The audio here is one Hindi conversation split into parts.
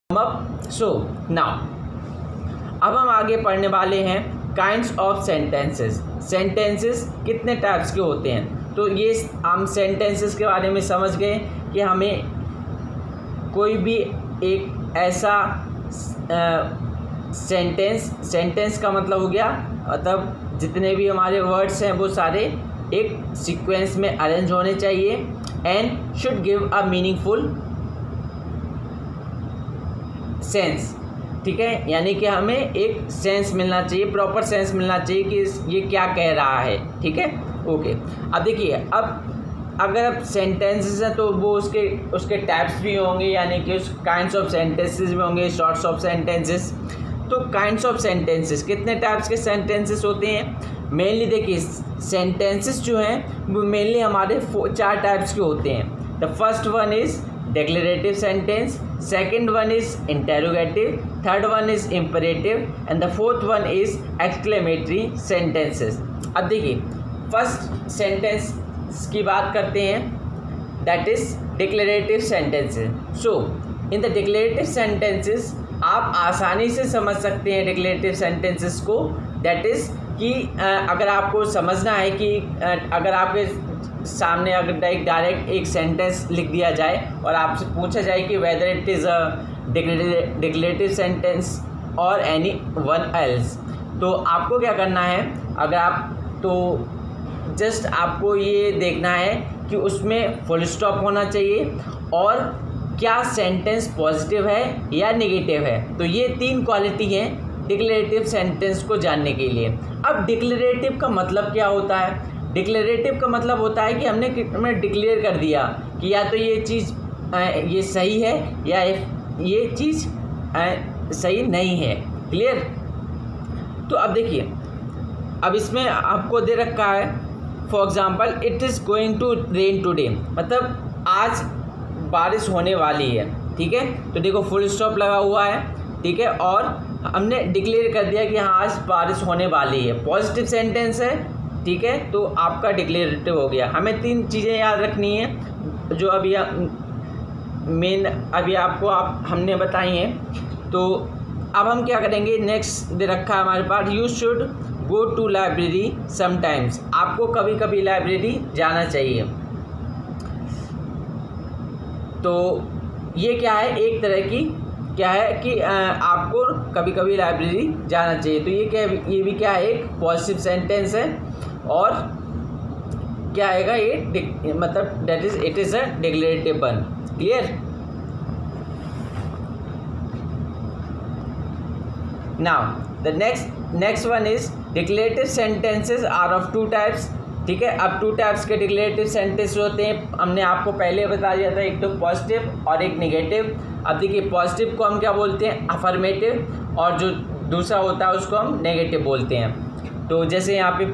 सो नाउ अब हम आगे पढ़ने वाले हैं काइंड्स ऑफ सेंटेंसेस। सेंटेंसेस कितने टाइप्स के होते हैं, तो ये हम सेंटेंसेस के बारे में समझ गए कि हमें कोई भी एक ऐसा सेंटेंस का मतलब हो गया, मतलब जितने भी हमारे वर्ड्स हैं वो सारे एक सीक्वेंस में अरेंज होने चाहिए and should give a meaningful sense. ठीक है, यानी कि हमें एक सेंस मिलना चाहिए, प्रॉपर सेंस मिलना चाहिए कि ये क्या कह रहा है। ठीक है, ओके। अब देखिए, अब अगर अब सेंटेंसेस हैं तो वो उसके टाइप्स भी होंगे, यानी कि उस काइंड्स ऑफ सेंटेंसेस भी होंगे, शॉर्ट्स ऑफ सेंटेंसेस। तो काइंड्स ऑफ सेंटेंसेस कितने टाइप्स के सेंटेंसेस होते हैं? मेनली देखिए, सेंटेंसेस जो हैं वो मेनली हमारे 4 टाइप्स के होते हैं। The first one is declarative sentence, second one is interrogative, third one is imperative and the fourth one is exclamatory sentences। अब देखिए, फर्स्ट सेंटेंस की बात करते हैं, that is declarative sentences। so in the declarative sentences आप आसानी से समझ सकते हैं declarative sentences को, that is कि अगर आपको समझना है कि अगर आपके सामने अगर डायरेक्ट एक सेंटेंस लिख दिया जाए और आपसे पूछा जाए कि whether it is a declarative sentence और एनी वन एल्स, तो आपको क्या करना है, अगर आप तो जस्ट आपको ये देखना है कि उसमें फुल स्टॉप होना चाहिए और क्या सेंटेंस पॉजिटिव है या नेगेटिव है। तो ये 3 क्वालिटी हैं डिक्लेरेटिव सेंटेंस को जानने के लिए। अब डिक्लेरेटिव का मतलब क्या होता है? डिक्लेरेटिव का मतलब होता है कि हमने डिक्लेयर कर दिया कि या तो ये चीज़ ये सही है या ये चीज़ सही नहीं है। क्लियर? तो अब देखिए, अब इसमें आपको दे रखा है for example it is going to rain today, मतलब आज बारिश होने वाली है। ठीक है, तो देखो फुल स्टॉप लगा हुआ है। ठीक है, और हमने डिक्लेयर कर दिया कि हाँ आज बारिश होने वाली है, पॉजिटिव सेंटेंस है। ठीक है, तो आपका डिक्लेरेटिव हो गया। हमें 3 चीज़ें याद रखनी है जो अभी आपको हमने बताई हैं। तो अब हम क्या करेंगे, नेक्स्ट दे रखा है हमारे पास, you should go to library sometimes, आपको कभी कभी लाइब्रेरी जाना चाहिए। तो ये क्या है, एक तरह की क्या है कि आपको कभी कभी लाइब्रेरी जाना चाहिए। तो ये भी क्या है, एक पॉजिटिव सेंटेंस है और क्या आएगा ये मतलब that is it is a declarative one. Clear? Now the next one is declarative sentences are of 2 types. ठीक है, अब 2 टाइप्स के डिक्लेरेटिव सेंटेंस होते हैं, हमने आपको पहले बता दिया था, एक तो पॉजिटिव और एक नेगेटिव। अब देखिए, पॉजिटिव को हम क्या बोलते हैं, अफर्मेटिव, और जो दूसरा होता है उसको हम नेगेटिव बोलते हैं। तो जैसे यहाँ पे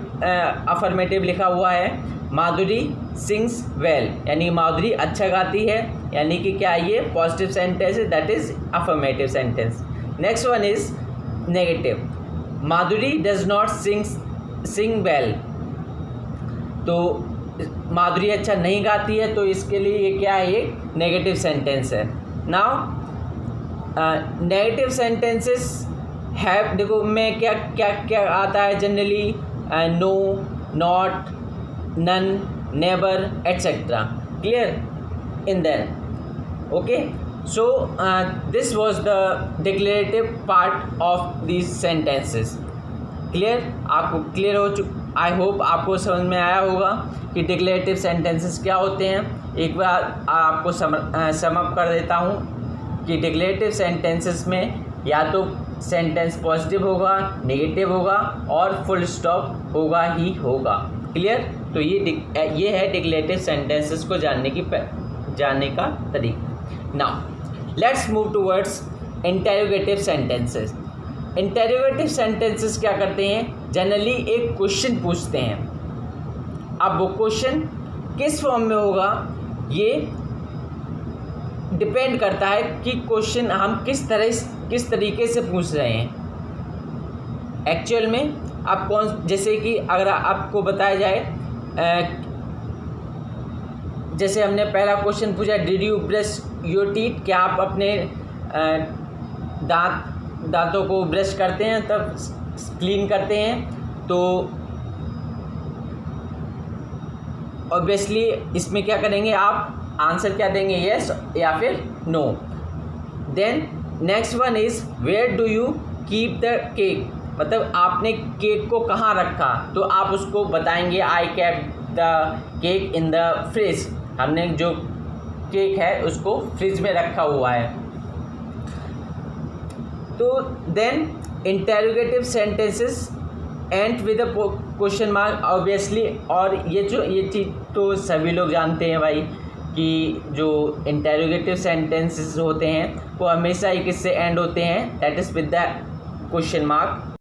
अफर्मेटिव लिखा हुआ है, माधुरी सिंग्स वेल, यानी माधुरी अच्छा गाती है, यानी कि क्या ये पॉजिटिव सेंटेंस है, that is affirmative sentence. Next one is negative, Madhuri does not Singh well, तो माधुरी अच्छा नहीं गाती है, तो इसके लिए ये क्या है, ये नेगेटिव सेंटेंस है। नाउ नेगेटिव सेंटेंसेस हैव, देखो में क्या क्या क्या आता है generally, no, not, none, never etcetera. Clear? In then okay, so this was the declarative part of these sentences. Clear? आपको क्लियर हो आई होप आपको समझ में आया होगा कि डिक्लेरेटिव सेंटेंसेस क्या होते हैं। एक बार आपको सम अप कर देता हूँ कि डिक्लेरेटिव सेंटेंसेस में या तो सेंटेंस पॉजिटिव होगा, नेगेटिव होगा और फुल स्टॉप होगा ही होगा। क्लियर? तो ये है डिक्लेरेटिव सेंटेंसेस को जानने का तरीका। Now let's move towards interrogative sentences. Interrogative sentences क्या करते हैं, जनरली एक क्वेश्चन पूछते हैं। अब वो क्वेश्चन किस फॉर्म में होगा ये डिपेंड करता है कि क्वेश्चन हम किस तरीके से पूछ रहे हैं। एक्चुअल में आप जैसे कि अगर आपको बताया जाए, जैसे हमने पहला क्वेश्चन पूछा, did you brush your teeth, क्या आप अपने दांतों को ब्रश करते हैं तब क्लीन करते हैं, तो ऑब्वियसली इसमें क्या करेंगे आप, आंसर क्या देंगे, यस या फिर no. Then next one is where do you keep the cake, मतलब आपने केक को कहाँ रखा, तो आप उसको बताएंगे I kept the cake in the fridge, हमने जो केक है उसको फ्रिज में रखा हुआ है। तो then interrogative sentences end with a question mark obviously, और ये चीज़ तो सभी लोग जानते हैं भाई कि जो इंटेरोगेटिव सेंटेंसेस होते हैं वो हमेशा एक इससे एंड होते हैं, that is with the question mark.